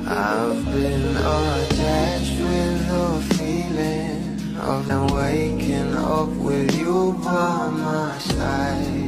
I've been attached with the feeling of them waking up with you by my side.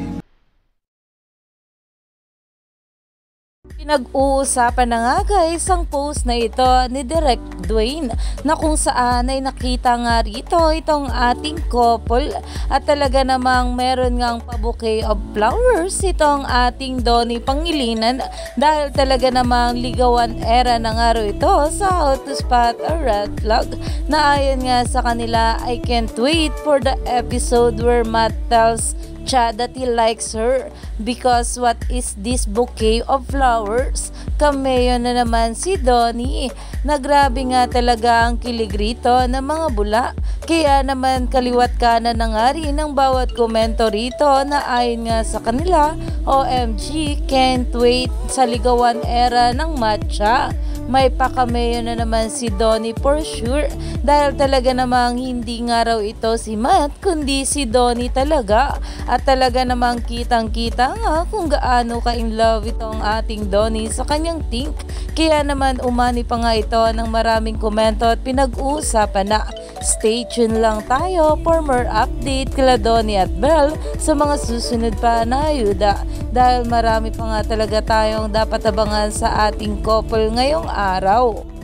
Pinag-uusapan na nga guys ang post na ito ni Direk Dwayne na kung saan ay nakita nga rito itong ating couple at talaga namang meron ngang pa-bouquet of flowers itong ating Donnie Pangilinan dahil talaga namang ligawan era na nga ro ito sa How to Spot a Red Flag na ayon nga sa kanila, I can't wait for the episode where Matt tells Chad that he likes her because what is this bouquet of flowers? Cameo na naman si Donnie na grabe nga talaga ang kilig rito ng mga bula. Kaya naman kaliwat kanan na nga rin ang bawat komento rito na ayon nga sa kanila, OMG, can't wait sa ligawan era ng matcha. May pa-cameo na naman si Donnie for sure dahil talaga namang hindi nga raw ito si Matt kundi si Donnie talaga at talaga namang kitang-kita nga kung gaano ka-in love itong ating Donnie sa kanyang Tink. Kaya naman umani pa nga ito ng maraming komento at pinag-uusapan na. Stay tuned lang tayo for more update kila Donnie at Belle sa mga susunod pa na ayuda dahil marami pa nga talaga tayong dapat abangan sa ating couple ngayong araw.